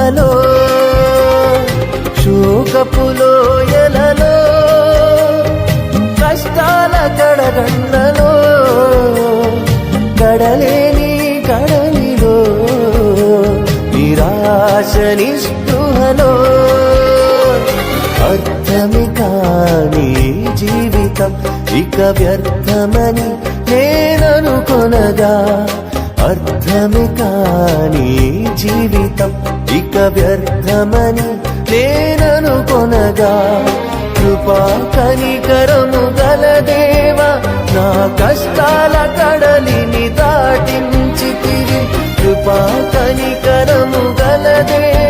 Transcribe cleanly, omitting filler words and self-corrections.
స్పృహలో శోకపులోయలలో కష్టాల కడగండ్లలో కడలేని కడలిలో నిరాశ నిస్పృహలో అర్థమే కాని జీవితం ఇక వ్యర్థమని నేననుకొనగా అర్థమే కాని జీవితం ఇక వ్యర్థమని నేననుకొనగా కృపా కనికరము గల దేవా నా కష్టాల కడలిని దాటించితివి కృపా కనికరము గల దేవా